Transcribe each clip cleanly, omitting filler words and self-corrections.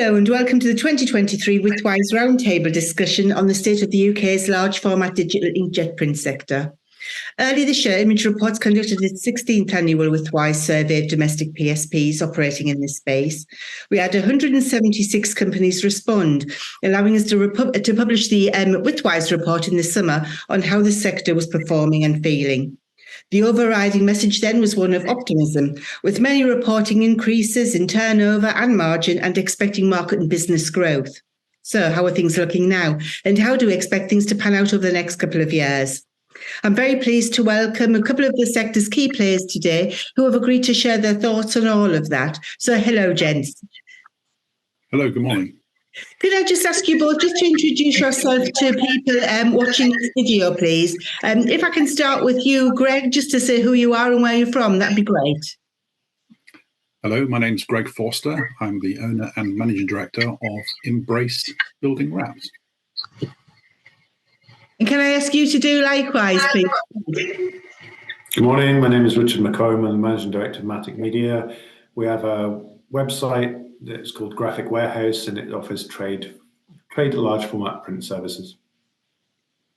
Hello and welcome to the 2023 Widthwise Roundtable discussion on the state of the UK's large format digital inkjet print sector. Earlier this year, Image Reports conducted its 16th annual Widthwise survey of domestic PSPs operating in this space. We had 176 companies respond, allowing us to publish the Widthwise report in the summer on how the sector was performing and feeling. The overriding message then was one of optimism, with many reporting increases in turnover and margin and expecting market and business growth. So how are things looking now? And how do we expect things to pan out over the next couple of years? I'm very pleased to welcome a couple of the sector's key players today who have agreed to share their thoughts on all of that. So hello, gents. Hello, good morning. Could I just ask you both just to introduce yourself to people watching this video, please? If I can start with you, Greg, just to say who you are and where you're from, that'd be great. Hello, my name's Greg Forster. I'm the owner and managing director of Embrace Building Wraps. And can I ask you to do likewise, please? Good morning, my name is Richard McComb. I'm the managing director of Matic Media. We have a website that's called Graphic Warehouse, and it offers trade large format print services.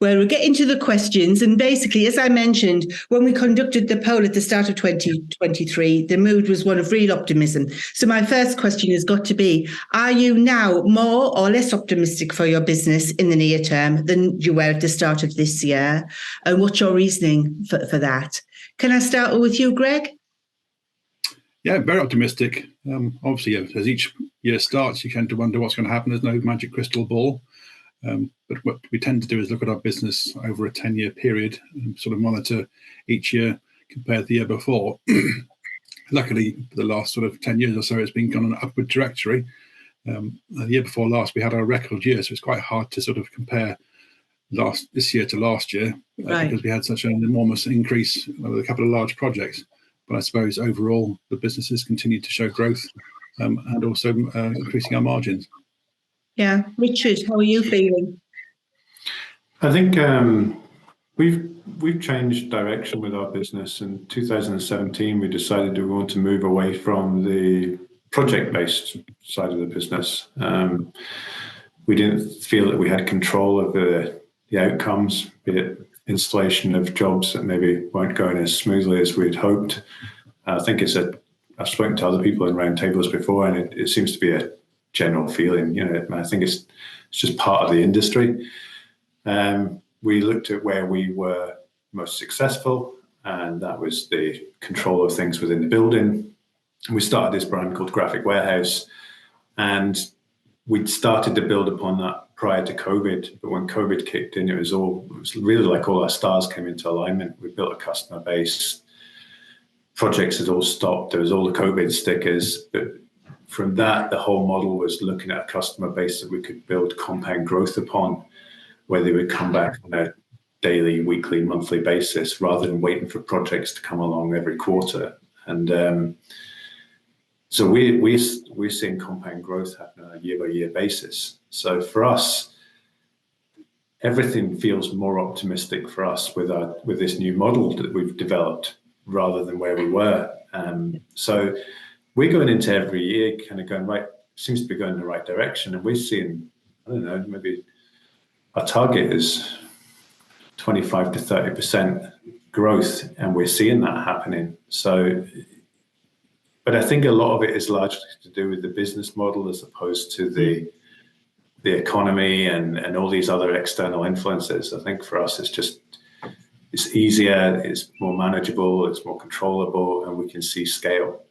Well, we'll get into the questions. And basically, as I mentioned, when we conducted the poll at the start of 2023, the mood was one of real optimism. So my first question has got to be, are you now more or less optimistic for your business in the near term than you were at the start of this year? And what's your reasoning for that? Can I start with you, Greg? Yeah, very optimistic. Obviously, as each year starts, you tend to wonder what's going to happen. There's no magic crystal ball. But what we tend to do is look at our business over a 10-year period and sort of monitor each year compared to the year before. Luckily, for the last sort of 10 years or so, it's been on an upward trajectory. The year before last, we had our record year, so it's quite hard to sort of compare this year to last year because we had such an enormous increase with a couple of large projects. But I suppose overall, the businesses continue to show growth and also increasing our margins. Yeah, Richard, how are you feeling? I think we've changed direction with our business. In 2017, we decided we want to move away from the project-based side of the business. We didn't feel that we had control of the outcomes, be it installation of jobs that maybe weren't going as smoothly as we'd hoped. I think I've spoken to other people in roundtables before, and it seems to be a general feeling. I think it's just part of the industry. We looked at where we were most successful, and that was the control of things within the building. We started this brand called Graphic Warehouse, and we'd started to build upon that prior to COVID. But when COVID kicked in, it was really like all our stars came into alignment. We built a customer base. Projects had all stopped. There was all the COVID stickers, but from that, the whole model was looking at a customer base that we could build compound growth upon, where they would come back on a daily, weekly, monthly basis rather than waiting for projects to come along every quarter. And so we're seeing compound growth happen on a year-by-year basis. So for us, everything feels more optimistic for us with this new model that we've developed rather than where we were. So we're going into every year kind of going seems to be going in the right direction. And we're seeing, I don't know, maybe our target is 25 to 30% growth, and we're seeing that happening. So, but I think a lot of it is largely to do with the business model as opposed to the economy and all these other external influences. I think for us, it's easier, it's more manageable, it's more controllable, and we can see scale.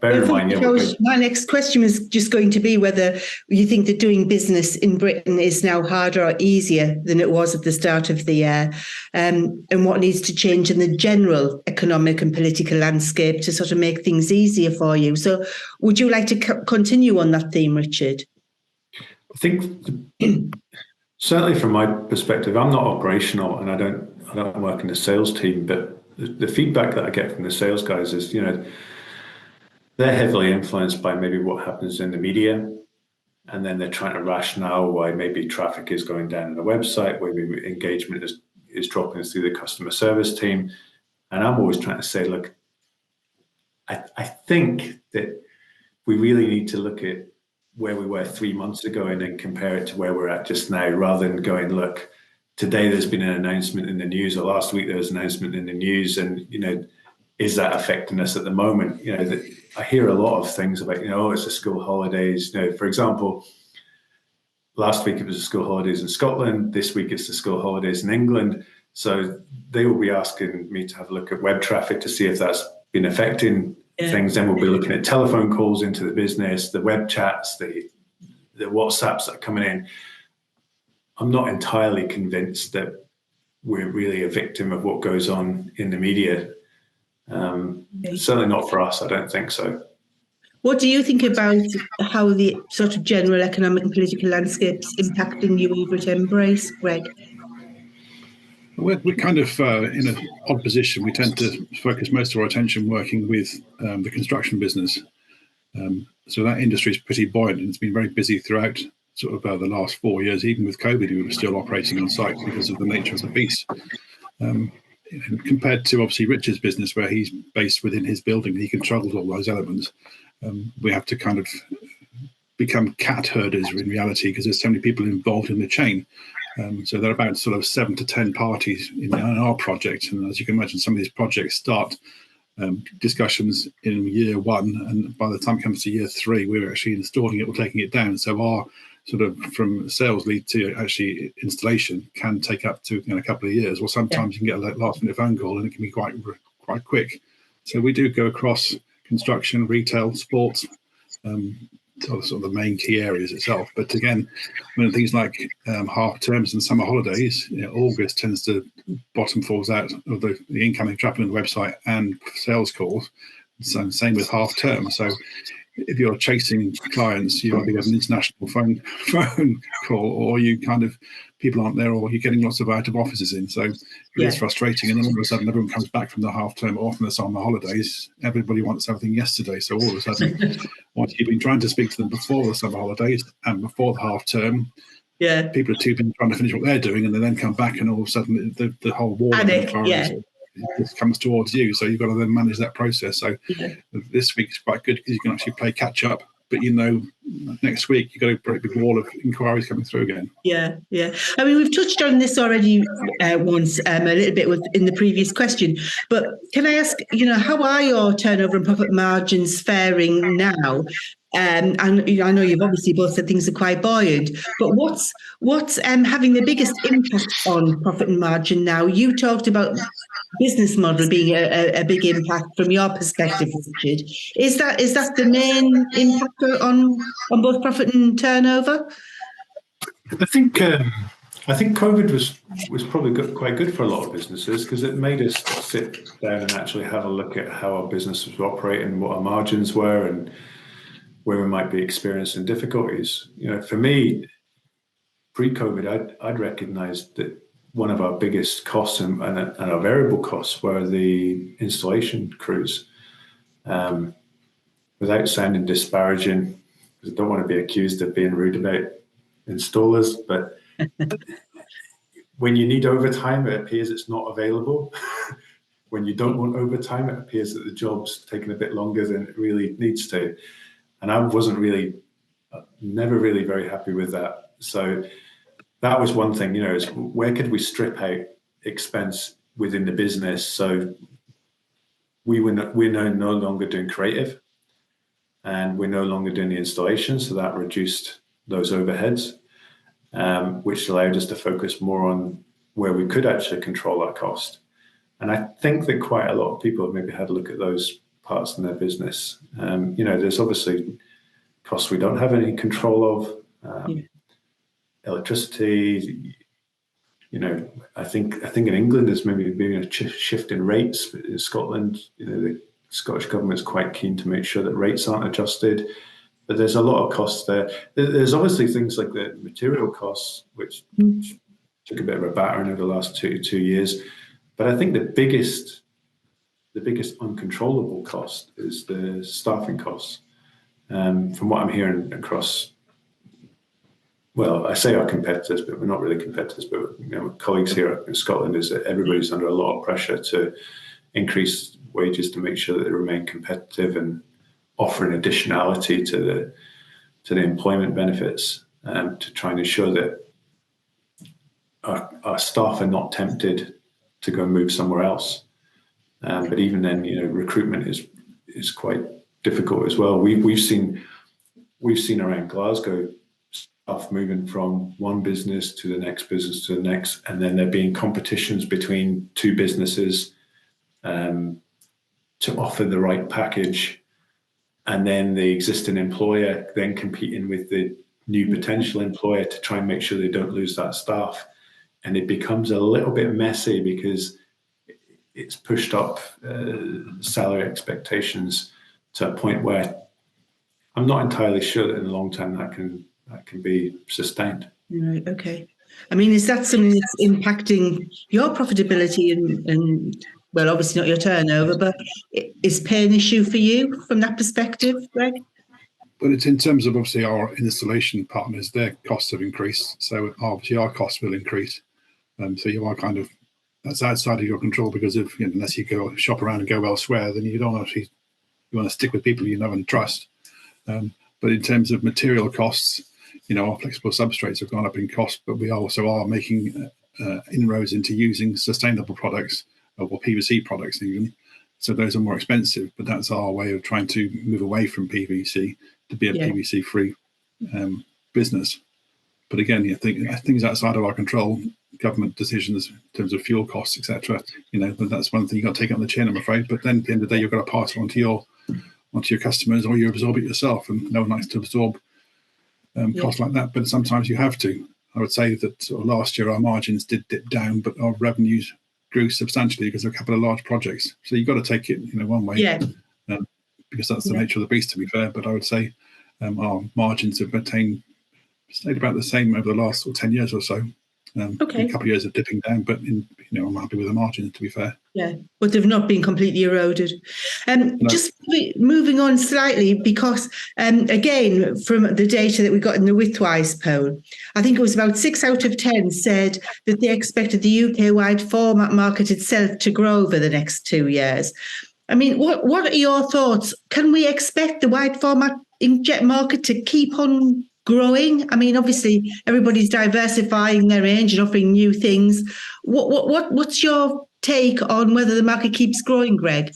Bear in mind. My next question was just going to be whether you think that doing business in Britain is now harder or easier than it was at the start of the year, and what needs to change in the general economic and political landscape to sort of make things easier for you. So would you like to continue on that theme, Richard? I think certainly from my perspective, I'm not operational and I don't work in the sales team, but the feedback that I get from the sales guys is, they're heavily influenced by maybe what happens in the media, and then they're trying to rationale why maybe traffic is going down on the website, why maybe engagement is dropping through the customer service team. And I'm always trying to say, look, I think that we really need to look at where we were 3 months ago and then compare it to where we're at just now, rather than going, look, today there's been an announcement in the news, or last week there was an announcement in the news, and is that affecting us at the moment? I hear a lot of things about, it's the school holidays. For example, last week it was the school holidays in Scotland. This week it's the school holidays in England. So they will be asking me to have a look at web traffic to see if that's been affecting things. Then we'll be looking at telephone calls into the business, the web chats, the WhatsApps that are coming in. I'm not entirely convinced that we're really a victim of what goes on in the media. Certainly not for us. I don't think so. What do you think about how the sort of general economic and political landscape's impacting you over at Embrace, Greg? We're kind of in an odd position. We tend to focus most of our attention working with the construction business. So that industry is pretty buoyant, and it's been very busy throughout sort of the last 4 years. Even with COVID, we were still operating on site because of the nature of the beast. Compared to obviously Richard's business, where he's based within his building, he controls all those elements. We have to kind of become cat herders in reality, because there's so many people involved in the chain. So there are about sort of 7 to 10 parties in our project, and as you can imagine, some of these projects start discussions in year 1, and by the time it comes to year 3, we're actually installing it or taking it down. So our sort of from sales lead to actually installation can take up to a couple of years, or sometimes you can get a last minute phone call and it can be quite quick. So we do go across construction, retail, sports, sort of the main key areas itself. But again, things like half terms and summer holidays, August tends to bottom falls out of the incoming traffic on the website and sales calls. So same with half term. So if you're chasing clients, you either get an international phone call, or you kind of people aren't there, or you're getting lots of out of offices in. So it's frustrating. And then all of a sudden, everyone comes back from the half term, or often it's on the holidays. Everybody wants everything yesterday. So all of a sudden, once you've been trying to speak to them before the summer holidays and before the half term, people are too busy trying to finish what they're doing, and they then come back, and all of a sudden the whole wall of inquiries comes towards you. So you've got to then manage that process. So this week's quite good because you can actually play catch up. But next week you've got a pretty big wall of inquiries coming through again. Yeah. I mean, we've touched on this already once, a little bit in the previous question. But can I ask, how are your turnover and profit margins faring now? And I know you've obviously both said things are quite buoyant, but what's having the biggest impact on profit and margin now? You talked about business model being a big impact from your perspective, Richard. Is that the main impact on both profit and turnover? I think COVID was probably quite good for a lot of businesses, because it made us sit down and actually have a look at how our business was operating, what our margins were, and where we might be experiencing difficulties. For me, pre-COVID, I'd recognised that one of our biggest costs and our variable costs were the installation crews. Without sounding disparaging, because I don't want to be accused of being rude about installers, but when you need overtime, it appears it's not available. When you don't want overtime, it appears that the job's taking a bit longer than it really needs to. And I never really very happy with that. So that was one thing, is where could we strip out expense within the business? So we're no longer doing creative, and we're no longer doing the installation. So that reduced those overheads, which allowed us to focus more on where we could actually control our cost. And I think that quite a lot of people have maybe had a look at those parts in their business. There's obviously costs we don't have any control of. Electricity, I think in England there's maybe been a shift in rates, but in Scotland, the Scottish government's quite keen to make sure that rates aren't adjusted. But there's a lot of costs there. There's obviously things like the material costs, which took a bit of a battering over the last two years. But I think the biggest uncontrollable cost is the staffing costs. From what I'm hearing across, well, I say our competitors, but we're not really competitors, but colleagues here in Scotland, is that everybody's under a lot of pressure to increase wages to make sure that they remain competitive and offering additionality to to the employment benefits, to try and ensure that our staff are not tempted to go and move somewhere else. But even then, recruitment is quite difficult as well. We've seen around Glasgow staff moving from one business to the next business to the next, and then there being competitions between two businesses to offer the right package, and then the existing employer then competing with the new potential employer to try and make sure they don't lose that staff. And it becomes a little bit messy because it's pushed up salary expectations to a point where I'm not entirely sure that in the long term that can be sustained. Right. Okay. I mean, is that something that's impacting your profitability and well, obviously not your turnover, but is pay an issue for you from that perspective, Greg? But it's in terms of obviously our installation partners, their costs have increased. So obviously our costs will increase. So you are kind of, that's outside of your control because if, unless you go shop around and go elsewhere, then you don't actually, you want to stick with people you know and trust. But in terms of material costs, our flexible substrates have gone up in cost, but we also are making inroads into using sustainable products or PVC products even. So those are more expensive, but that's our way of trying to move away from PVC to be a PVC-free business. But again, I think things outside of our control, government decisions in terms of fuel costs, etc. But that's one thing you got to take on the chin, I'm afraid. But then at the end of the day, you've got to pass it on to your customers, or you absorb it yourself, and no one likes to absorb costs like that. But sometimes you have to. I would say that last year our margins did dip down, but our revenues grew substantially because of a couple of large projects. So you've got to take it, one way, because that's the nature of the beast, to be fair. But I would say our margins have stayed about the same over the last 10 years or so. A couple of years of dipping down, but I'm happy with the margins, to be fair. Yeah, but they've not been completely eroded. No. Just moving on slightly, because again, from the data that we got in the Widthwise poll, I think it was about 6 out of 10 said that they expected the UK-wide format market itself to grow over the next 2 years. I mean, what are your thoughts? Can we expect the wide format inkjet market to keep on growing? I mean, obviously, everybody's diversifying their range and offering new things. What's your take on whether the market keeps growing, Greg?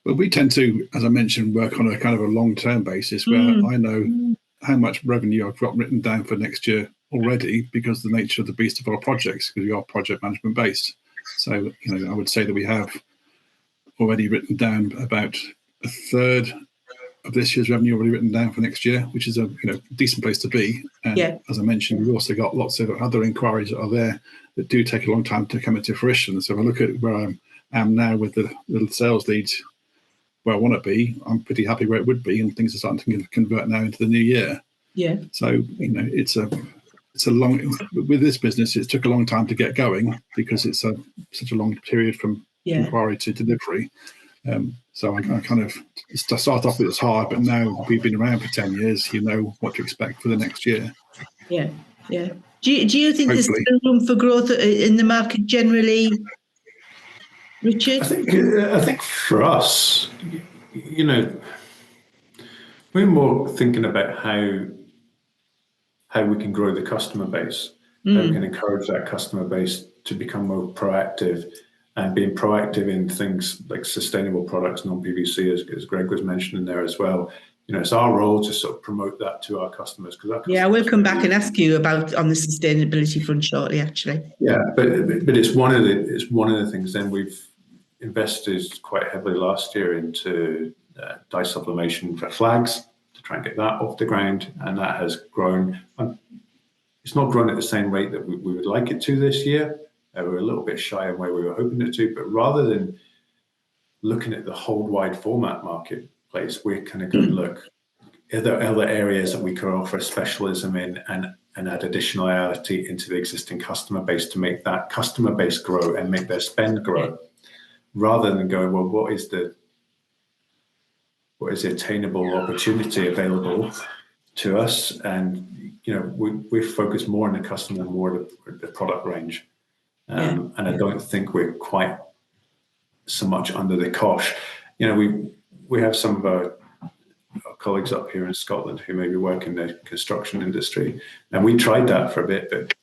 Well, we tend to, as I mentioned, work on a kind of a long-term basis where I know how much revenue I've got written down for next year already because of the nature of the beast of our projects, because we are project management based. So, I would say that we have already written down about a third of this year's revenue already written down for next year, which is a decent place to be. And as I mentioned, we've also got lots of other inquiries that are there that do take a long time to come into fruition. So if I look at where I am now with the little sales leads, where I want to be, I'm pretty happy where it would be, and things are starting to convert now into the new year. Yeah. So it's a long, with this business, it took a long time to get going because it's such a long period from inquiry to delivery. So I kind of start off with it's hard, but now we've been around for 10 years, you know what to expect for the next year. Yeah. Do you think there's still room for growth in the market generally, Richard? I think for us, we're more thinking about how we can grow the customer base, how we can encourage that customer base to become more proactive. And being proactive in things like sustainable products, non-PVC, as Greg was mentioning there as well. It's our role to sort of promote that to our customers. We'll come back and ask you about on the sustainability front shortly, actually. Yeah, but it's one of the things. Then we've invested quite heavily last year into dye sublimation for flags to try and get that off the ground, and that has grown. It's not grown at the same rate that we would like it to this year. We're a little bit shy of where we were hoping it to, but rather than looking at the whole wide format marketplace, we're kind of going to look, are there other areas that we could offer specialism in and add additionality into the existing customer base to make that customer base grow and make their spend grow, rather than going, well, what is the attainable opportunity available to us? And, we focus more on the customer and more the product range. And I don't think we're quite so much under the cosh. We have some of our our colleagues up here in Scotland who maybe work in the construction industry. And we tried that for a bit, but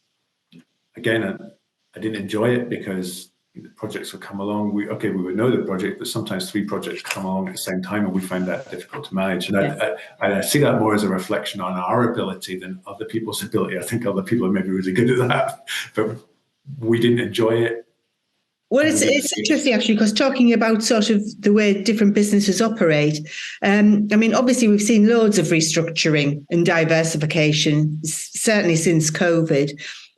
again, I didn't enjoy it because the projects would come along. We would know the project, but sometimes 3 projects come along at the same time, and we find that difficult to manage. And I see that more as a reflection on our ability than other people's ability. I think other people are maybe really good at that, but we didn't enjoy it. Well, it's interesting actually, because talking about sort of the way different businesses operate, I mean, obviously we've seen loads of restructuring and diversification, certainly since COVID,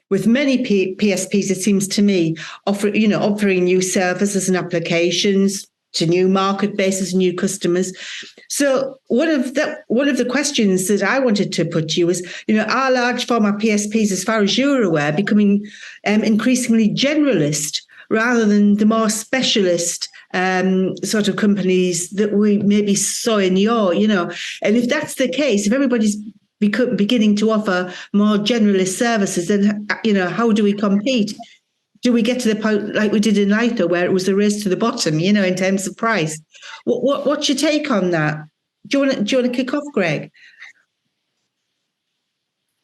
with many PSPs, it seems to me, offering new services and applications to new market bases, new customers. So one of the questions that I wanted to put to you is, are large format PSPs, as far as you're aware, becoming increasingly generalist rather than the more specialist sort of companies that we maybe saw in and if that's the case, if everybody's beginning to offer more generalist services, then, how do we compete? Do we get to the point like we did in Litho, where it was a race to the bottom, in terms of price? What's your take on that? Do you want to kick off, Greg?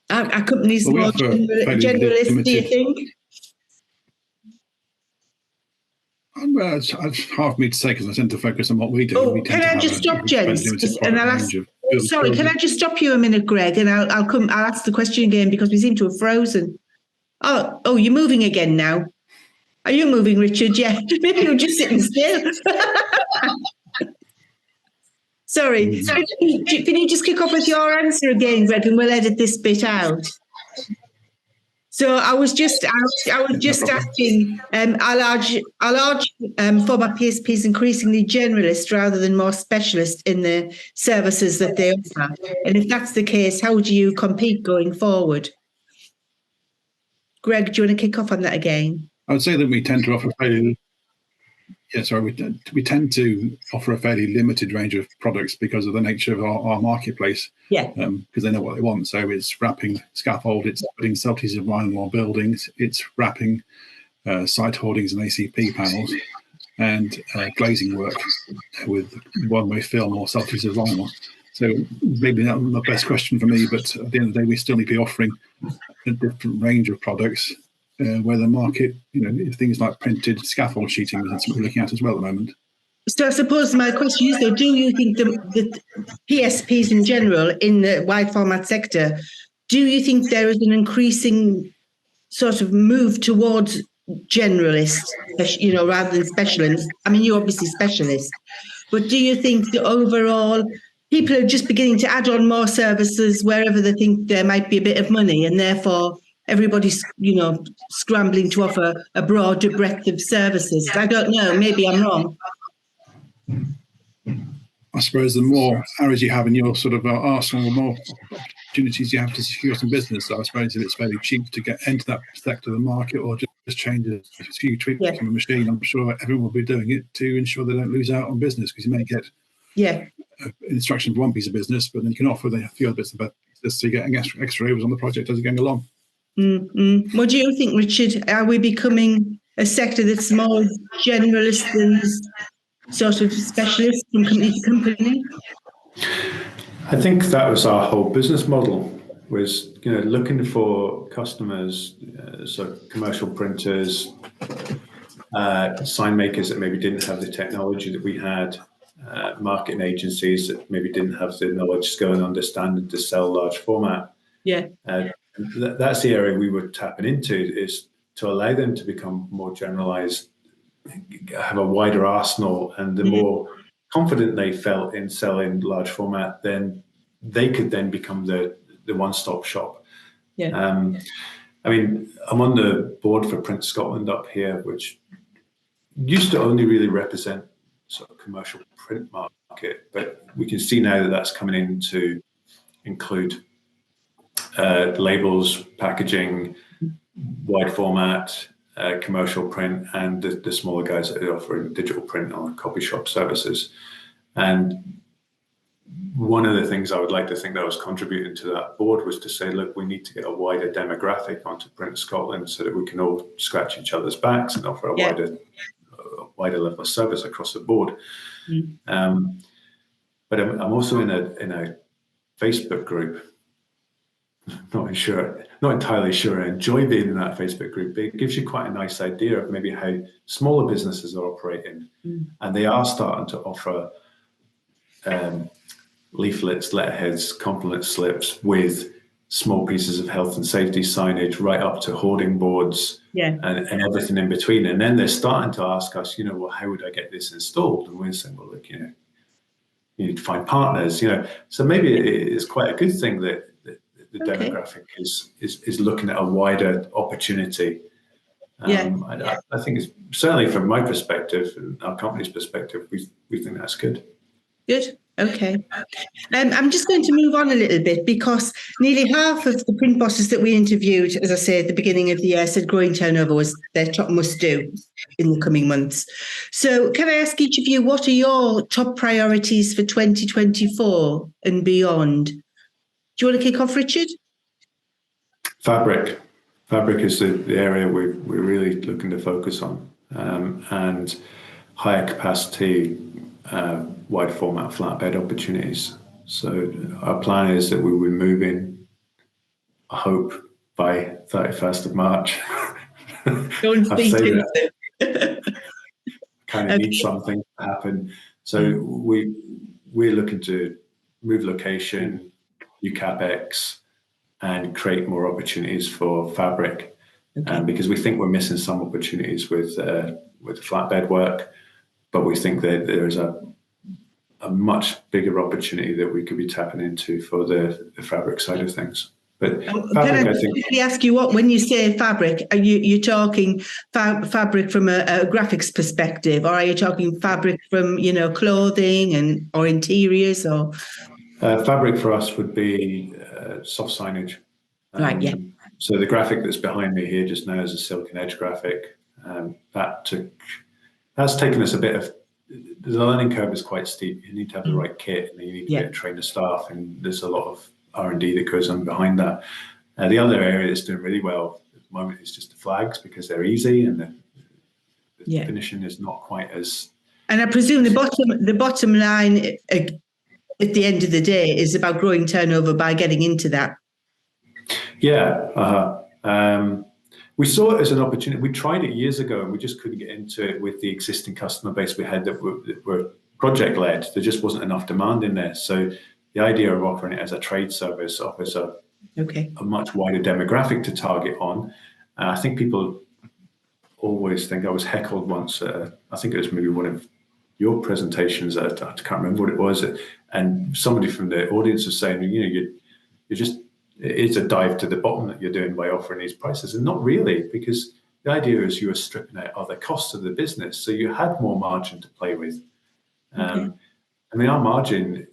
Are companies more generalist, do you think? Well, it's hard for me to say because I tend to focus on what we do. Oh, can I just stop, Jens? And I'll ask. Sorry, can I just stop you a minute, Greg? And I'll ask the question again because we seem to have frozen. Oh, you're moving again now. Are you moving, Richard? Yeah, maybe you're just sitting still. Sorry. So can you just kick off with your answer again, Greg, and we'll edit this bit out? So I was just asking, are large format PSPs increasingly generalist rather than more specialist in the services that they offer? And if that's the case, how do you compete going forward? Greg, do you want to kick off on that again? I would say that we tend to offer we tend to offer a fairly limited range of products because of the nature of our marketplace. Yeah. Because they know what they want. So it's wrapping scaffold, it's putting subtleties of vinyl on buildings, it's wrapping site hoardings and ACP panels, and glazing work with one-way film or subtleties of vinyl. So maybe not the best question for me, but at the end of the day, we still need to be offering a different range of products. Where the market, things like printed scaffold sheeting, that's what we're looking at as well at the moment. So I suppose my question is, though, do you think the PSPs in general in the wide format sector, do you think there is an increasing sort of move towards generalists, rather than specialists? I mean, you're obviously specialists, but do you think that overall people are just beginning to add on more services wherever they think there might be a bit of money, and therefore everybody's, scrambling to offer a broader breadth of services? I don't know. Maybe I'm wrong. I suppose the more arrows you have in your sort of arsenal, the more opportunities you have to secure some business. So I suppose if it's fairly cheap to get into that sector of the market or just change a few tweaks on the machine, I'm sure everyone will be doing it to ensure they don't lose out on business, because you may get instruction for one piece of business, but then you can offer a few other bits of business, so you're getting extra overs on the project as you're going along. Mm-hmm. What do you think, Richard? Are we becoming a sector that's more generalist than sort of specialist from company to company? I think that was our whole business model, was looking for customers, so commercial printers, sign makers that maybe didn't have the technology that we had, marketing agencies that maybe didn't have the knowledge, skill and understanding to sell large format. Yeah. That's the area we were tapping into, is to allow them to become more generalized, have a wider arsenal, and the more confident they felt in selling large format, then they could then become the one-stop shop. Yeah. I mean, I'm on the board for Print Scotland up here, which used to only really represent sort of commercial print market, but we can see now that that's coming in to include labels, packaging, wide format, commercial print, and the smaller guys that are offering digital print or copy shop services. And one of the things I would like to think that was contributing to that board was to say, look, we need to get a wider demographic onto Print Scotland so that we can all scratch each other's backs and offer a wider level of service across the board. But I'm also in a Facebook group. Not entirely sure I enjoy being in that Facebook group, but it gives you quite a nice idea of maybe how smaller businesses are operating. And they are starting to offer leaflets, letterheads, compliment slips with small pieces of health and safety signage right up to hoarding boards and everything in between. And then they're starting to ask us, well, how would I get this installed? And we're saying, well, look, you need to find partners, So maybe it's quite a good thing that the demographic is looking at a wider opportunity. I think it's certainly from my perspective and our company's perspective, we think that's good. Good. Okay. I'm just going to move on a little bit because nearly half of the print bosses that we interviewed, as I said at the beginning of the year, said growing turnover was their top must do in the coming months. So can I ask each of you, what are your top priorities for 2024 and beyond? Do you want to kick off, Richard? Fabric is the area we're really looking to focus on, and higher capacity, wide format flatbed opportunities. So our plan is that we will move in, I hope, by 31st of March. Don't speak to kind of need something to happen. So we're looking to move location, new CapEx, and create more opportunities for fabric, because we think we're missing some opportunities with the flatbed work, but we think that there's a much bigger opportunity that we could be tapping into for the fabric side of things. But fabric, I think. Let me ask you, what when you say fabric, are you talking fabric from a graphics perspective, or are you talking fabric from clothing or interiors or? Fabric for us would be soft signage. Right. Yeah. So the graphic that's behind me here just now is a Silken Edge graphic. That's taken us a bit of. The learning curve is quite steep. You need to have the right kit, and you need to get trained the staff, and there's a lot of R&D that goes on behind that. The other area that's doing really well at the moment is just the flags, because they're easy and the finishing is not quite as. And I presume the bottom line at the end of the day is about growing turnover by getting into that. Yeah. We saw it as an opportunity. We tried it years ago and we just couldn't get into it with the existing customer base we had that were project-led. There just wasn't enough demand in there. So the idea of offering it as a trade service offers a much wider demographic to target on. I think people always think, I was heckled once, I think it was maybe one of your presentations, I can't remember what it was, and somebody from the audience was saying, it's a dive to the bottom that you're doing by offering these prices. And not really, because the idea is you were stripping out other costs of the business, so you had more margin to play with. I mean, our margin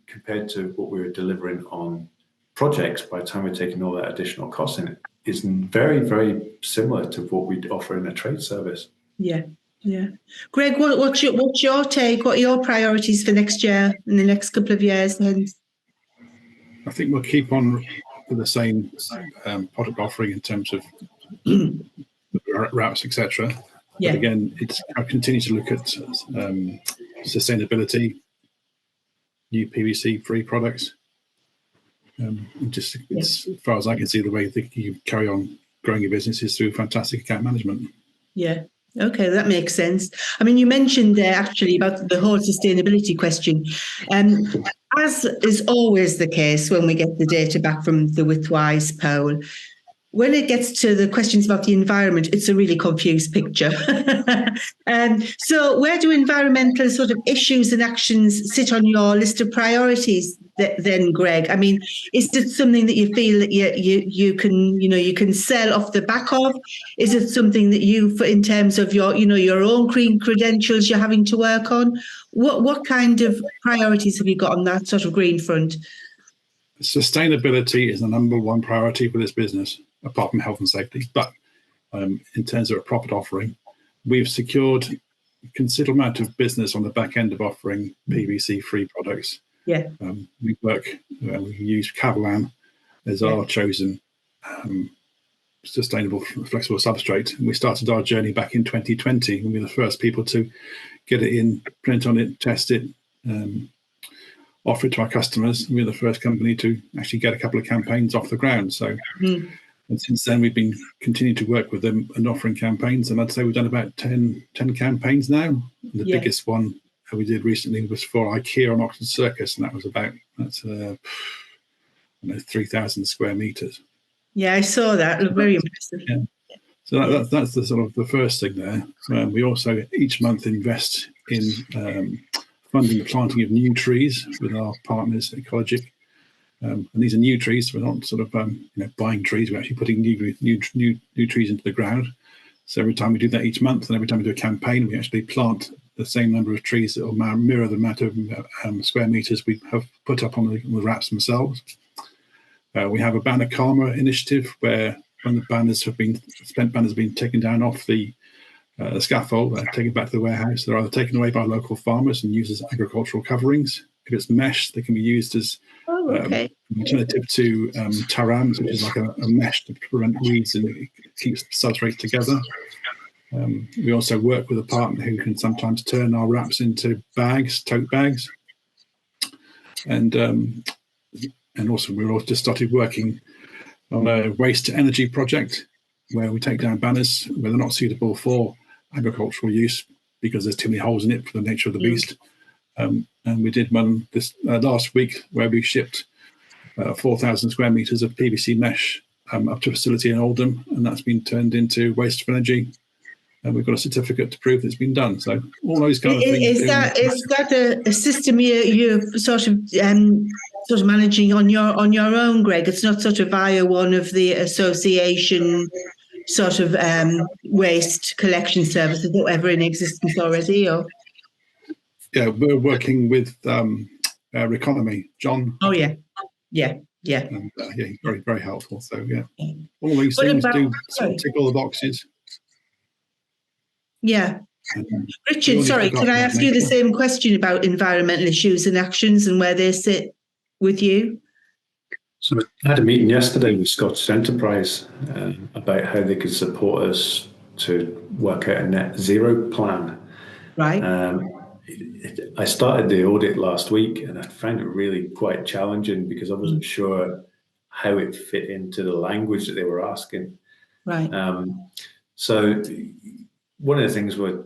compared to what we were delivering on projects by the time we're taking all that additional cost in it is very, very similar to what we'd offer in a trade service. Yeah. Greg, what's your take? What are your priorities for next year and the next couple of years? Then I think we'll keep on with the same product offering in terms of routes, etc. But again, I continue to look at sustainability, new PVC-free products. As far as I can see, the way that you carry on growing your business is through fantastic account management. Yeah. Okay, that makes sense. I mean, you mentioned there actually about the whole sustainability question. As is always the case when we get the data back from the Widthwise poll, when it gets to the questions about the environment, it's a really confused picture. So where do environmental sort of issues and actions sit on your list of priorities then, Greg? I mean, is it something that you feel that you can sell off the back of? Is it something that in terms of your own green credentials you're having to work on? What kind of priorities have you got on that sort of green front? Sustainability is the number one priority for this business, apart from health and safety. But in terms of a profit offering, we've secured a considerable amount of business on the back end of offering PVC-free products. Yeah. We use Kavalan as our chosen sustainable, flexible substrate. And we started our journey back in 2020 when we were the first people to get it in, print on it, test it. offer it to our customers. We're the first company to actually get a couple of campaigns off the ground. So, and since then we've been continuing to work with them and offering campaigns. And I'd say we've done about 10 campaigns now. The biggest one we did recently was for IKEA on Oxford Circus, and that was about 3,000 square meters. Yeah, I saw that. It looked very impressive. Yeah. So that's the sort of the first thing there. We also each month invest in funding the planting of new trees with our partners, Ecologic. And these are new trees. We're not sort of buying trees. We're actually putting new trees into the ground. So every time we do that each month, and every time we do a campaign, we actually plant the same number of trees that will mirror the amount of square meters we have put up on the wraps themselves. We have a banner karma initiative where when the spent banners have been taken down off the scaffold, taken back to the warehouse, they're either taken away by local farmers and used as agricultural coverings. If it's mesh, they can be used as an alternative to tarams, which is like a mesh to prevent weeds and it keeps the substrate together. We also work with a partner who can sometimes turn our wraps into bags, tote bags. And also we've also just started working on a waste to energy project where we take down banners where they're not suitable for agricultural use because there's too many holes in it for the nature of the beast. And we did one this last week where we shipped 4,000 square meters of PVC mesh up to a facility in Oldham, and that's been turned into waste of energy. And we've got a certificate to prove it's been done. So all those kind of things. Is that a system you're sort of managing on your own, Greg? It's not sort of via one of the association sort of waste collection services that ever in existence already, or? Yeah, we're working with Reconomy, John. Oh yeah. And, he's very, very helpful. So yeah, all these things do tick all the boxes. Yeah. Richard, sorry, can I ask you the same question about environmental issues and actions and where they sit with you? So I had a meeting yesterday with Scottish Enterprise about how they could support us to work out a net zero plan. Right. I started the audit last week and I found it really quite challenging because I wasn't sure how it fit into the language that they were asking. Right. So one of the things were,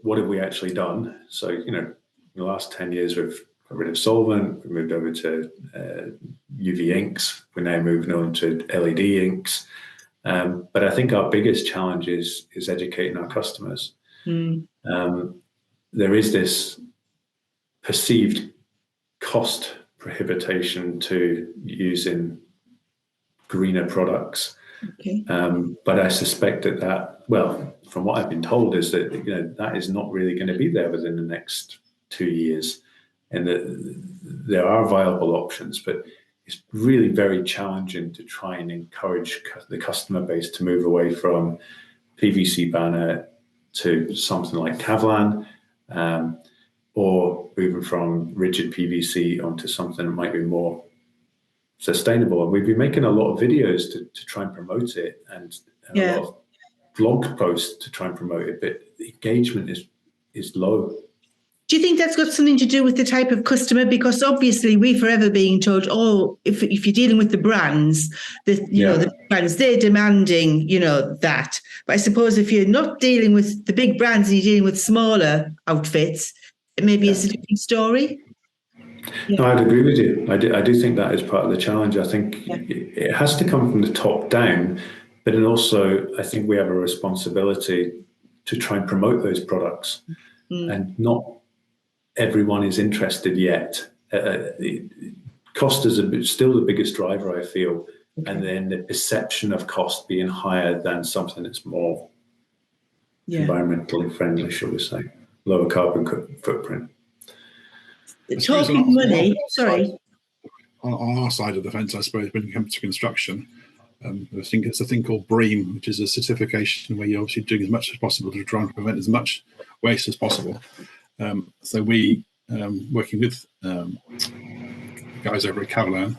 what have we actually done? So, in the last 10 years, we've got rid of solvent, we moved over to UV inks, we're now moving on to LED inks. But I think our biggest challenge is educating our customers. There is this perceived cost prohibition to using greener products. Okay. But I suspect that, from what I've been told, is that that is not really going to be there within the next 2 years, and that there are viable options, but it's really very challenging to try and encourage the customer base to move away from PVC banner to something like Kevlar, or moving from rigid PVC onto something that might be more sustainable. And we've been making a lot of videos to try and promote it, and a lot of blog posts to try and promote it, but the engagement is low. Do you think that's got something to do with the type of customer? Because obviously we're forever being told, if you're dealing with the brands, the brands, they're demanding, that. But I suppose if you're not dealing with the big brands and you're dealing with smaller outfits, it maybe is a different story. No, I'd agree with you. I do think that is part of the challenge. I think it has to come from the top down, but then also I think we have a responsibility to try and promote those products, and not everyone is interested yet. Cost is still the biggest driver, I feel, and then the perception of cost being higher than something that's more environmentally friendly, shall we say, lower carbon footprint. Talking money, sorry. On our side of the fence, I suppose, when it comes to construction, I think it's a thing called BREEAM, which is a certification where you're obviously doing as much as possible to try and prevent as much waste as possible. So we, working with guys over at Kevlar,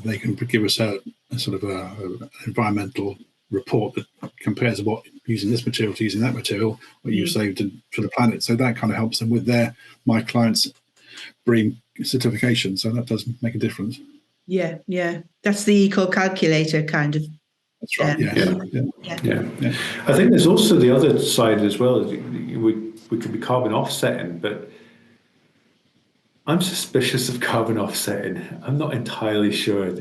they can give us a sort of a environmental report that compares what using this material to using that material, what you saved for the planet. So that kind of helps them with my clients' BREEAM certification, so that does make a difference. Yeah, yeah. That's the eco calculator kind of. That's right. Yeah. I think there's also the other side as well. We could be carbon offsetting, but I'm suspicious of carbon offsetting. I'm not entirely sure.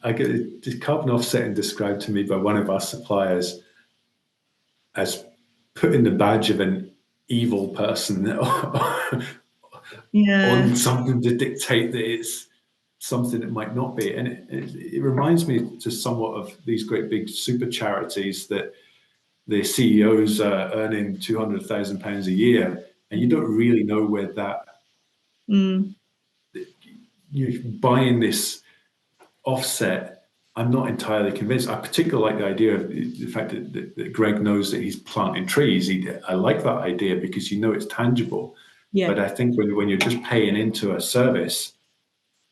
I get carbon offsetting described to me by one of our suppliers as putting the badge of an evil person on something to dictate that it's something that might not be. And it reminds me to somewhat of these great big super charities that the CEOs are earning £200,000 a year, and you don't really know where that you're buying this offset. I'm not entirely convinced. I particularly like the idea of the fact that Greg knows that he's planting trees. I like that idea because you know it's tangible. Yeah. But I think when you're just paying into a service,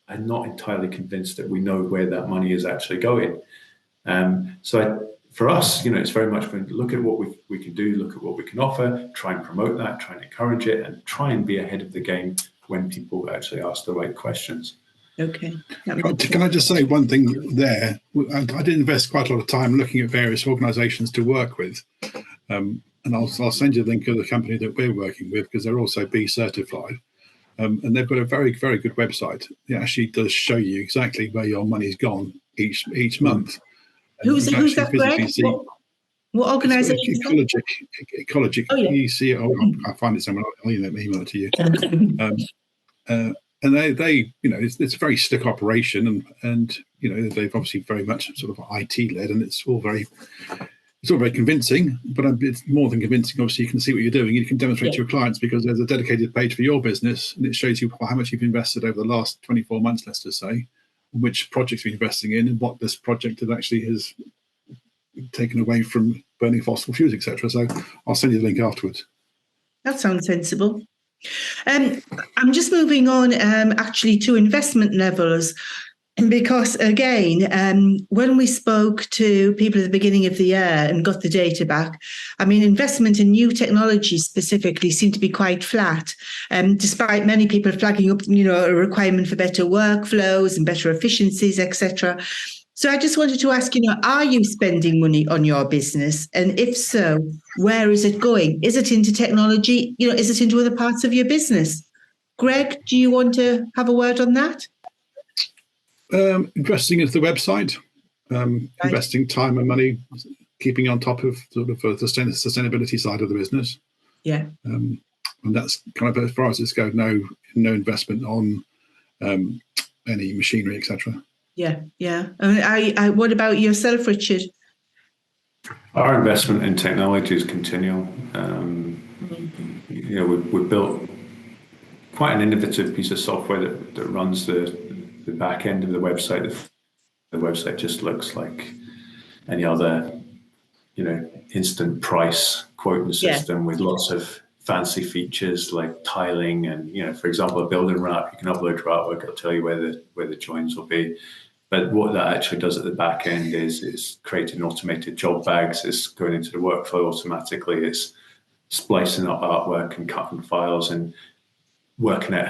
I'm not entirely convinced that we know where that money is actually going. For us, it's very much going to look at what we can do, look at what we can offer, try and promote that, try and encourage it, and try and be ahead of the game when people actually ask the right questions. Okay. Can I just say one thing there? I did invest quite a lot of time looking at various organisations to work with, and I'll send you the link of the company that we're working with because they're also B certified, and they've got a very, very good website. It actually does show you exactly where your money's gone each month. Who's that, Greg? What organisation? Ecologic. Oh, yeah. You see it. I'll find it somewhere. I'll email it to you. And they it's a very slick operation, and they've obviously very much sort of IT led, and it's all very convincing. But it's more than convincing. Obviously, you can see what you're doing. You can demonstrate to your clients because there's a dedicated page for your business, and it shows you how much you've invested over the last 24 months, let's just say, which projects you're investing in, and what this project has taken away from burning fossil fuels, etc. So I'll send you the link afterwards. That sounds sensible. I'm just moving on actually to investment levels, because again, when we spoke to people at the beginning of the year and got the data back, investment in new technology specifically seemed to be quite flat, despite many people flagging up, a requirement for better workflows and better efficiencies, etc. So I just wanted to ask, are you spending money on your business? And if so, where is it going? Is it into technology? Is it into other parts of your business? Greg, do you want to have a word on that? Investing into the website, investing time and money, keeping on top of sort of the sustainability side of the business. Yeah. And that's kind of as far as it's goes. No investment on any machinery, etc. Yeah, yeah. What about yourself, Richard? Our investment in technology is continual. We've built quite an innovative piece of software that runs the back end of the website. The website just looks like any other, instant price quoting system with lots of fancy features like tiling and, for example, a building wrap. You can upload your artwork. It'll tell you where the joins will be. But what that actually does at the back end is creating automated job bags. It's going into the workflow automatically. It's splicing up artwork and cutting files and working out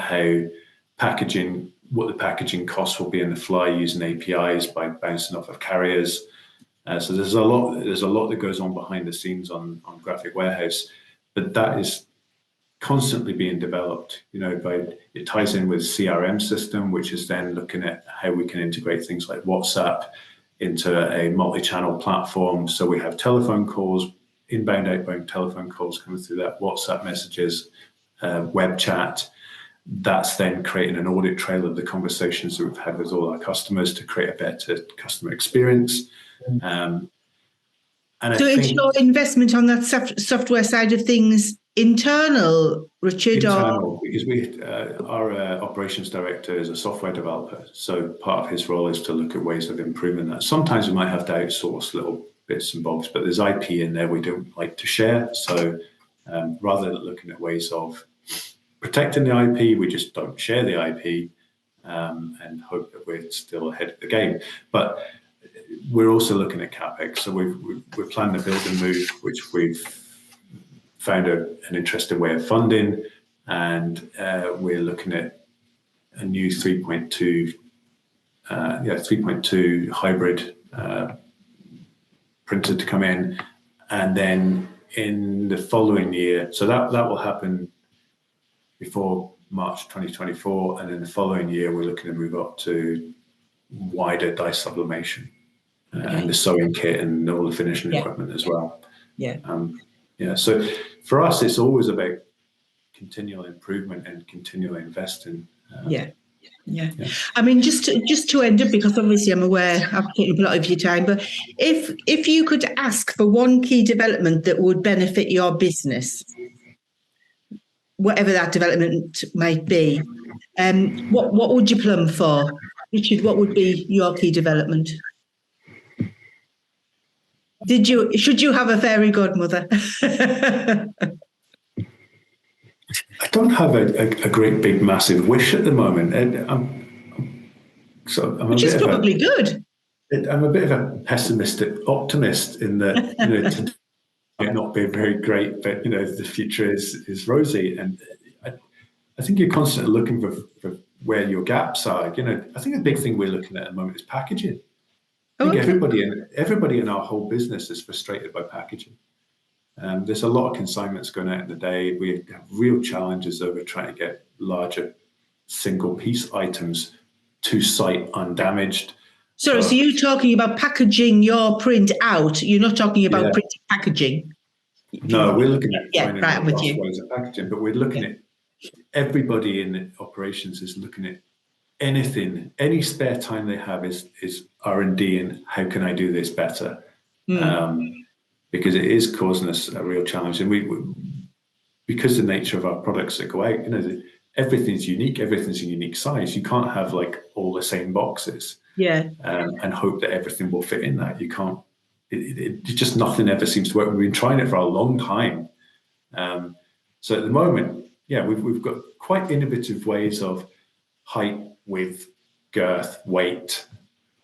what the packaging costs will be in the fly using APIs by bouncing off of carriers. So there's a lot that goes on behind the scenes on Graphic Warehouse, but that is constantly being developed. It ties in with CRM system, which is then looking at how we can integrate things like WhatsApp into a multi-channel platform. So we have telephone calls, inbound, outbound telephone calls coming through that, WhatsApp messages, web chat. That's then creating an audit trail of the conversations that we've had with all our customers to create a better customer experience. Is your investment on that software side of things internal, Richard? Internal, because our operations director is a software developer. So part of his role is to look at ways of improving that. Sometimes we might have to outsource little bits and bobs, but there's IP in there we don't like to share. So rather than looking at ways of protecting the IP, we just don't share the IP and hope that we're still ahead of the game. But we're also looking at CapEx. So we're planning a build and move, which we've found an interesting way of funding. And we're looking at a new 3.2 hybrid printer to come in, and then in the following year, so that will happen before March 2024, and in the following year we're looking to move up to wider die sublimation and the sewing kit and all the finishing equipment as well. So for us it's always about continual improvement and continual investing. I mean, just to end up, because obviously I'm aware I've taken up a lot of your time, but if you could ask for one key development that would benefit your business, whatever that development might be, what would you plumb for? Richard, what would be your key development? Should you have a fairy godmother? I don't have a great big massive wish at the moment. Which is probably good. I'm a bit of a pessimistic optimist in that, today might not be very great, but the future is rosy, and I think you're constantly looking for where your gaps are. I think the big thing we're looking at the moment is packaging. I think everybody in our whole business is frustrated by packaging. There's a lot of consignments going out in the day. We have real challenges over trying to get larger single piece items to site undamaged. Sorry, so you're talking about packaging your print out. You're not talking about printing packaging. No, we're looking at I'm with you. Ways of packaging, but we're looking at everybody in operations is looking at anything, any spare time they have is R&D and how can I do this better? Because it is causing us a real challenge, and we because the nature of our products that go out, everything's unique, everything's a unique size. You can't have like all the same boxes, and hope that everything will fit in that. You can't. It just nothing ever seems to work. We've been trying it for a long time, so at the moment, we've got quite innovative ways of height, width, girth, weight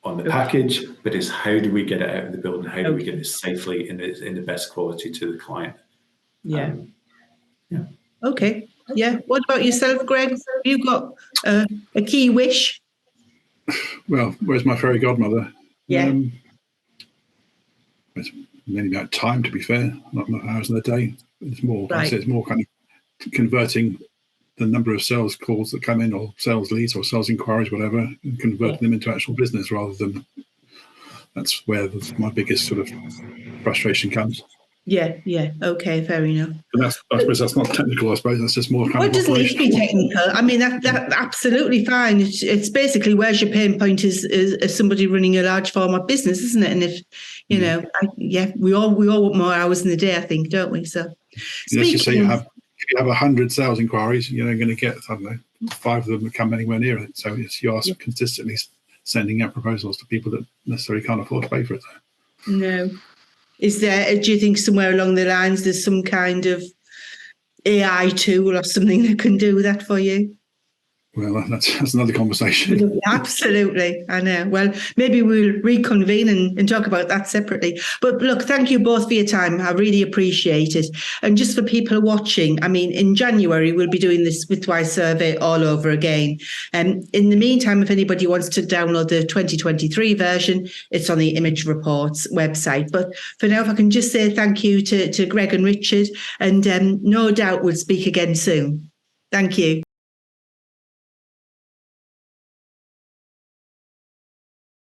on the package, but it's how do we get it out of the building? How do we get it safely in the best quality to the client? Okay. Yeah. What about yourself, Greg? Have you got a key wish? Well, where's my fairy godmother? Yeah. It's mainly about time, to be fair, not hours in the day. It's more, I say it's more kind of converting the number of sales calls that come in, or sales leads, or sales inquiries, whatever, and converting them into actual business, rather than that's where my biggest sort of frustration comes. Yeah. Okay, fair enough. And I suppose that's not technical. I suppose that's just more kind of. It doesn't need to be technical. I mean, that's absolutely fine. It's basically where's your pain point as somebody running a large format business, isn't it? And if we all want more hours in the day, I think, don't we? So, let's just say if you have 100 sales inquiries, you're going to get, I don't know, 5 of them that come anywhere near it. So you're consistently sending out proposals to people that necessarily can't afford to pay for it. No. Is there, do you think somewhere along the lines there's some kind of AI tool or something that can do that for you? Well, that's another conversation. Absolutely. I know. Well, maybe we'll reconvene and talk about that separately. But look, thank you both for your time. I really appreciate it. And just for people watching, I mean, in January, we'll be doing this Widthwise survey all over again. In the meantime, if anybody wants to download the 2023 version, it's on the Image Reports website. But for now, if I can just say thank you to Greg and Richard, and no doubt we'll speak again soon. Thank you.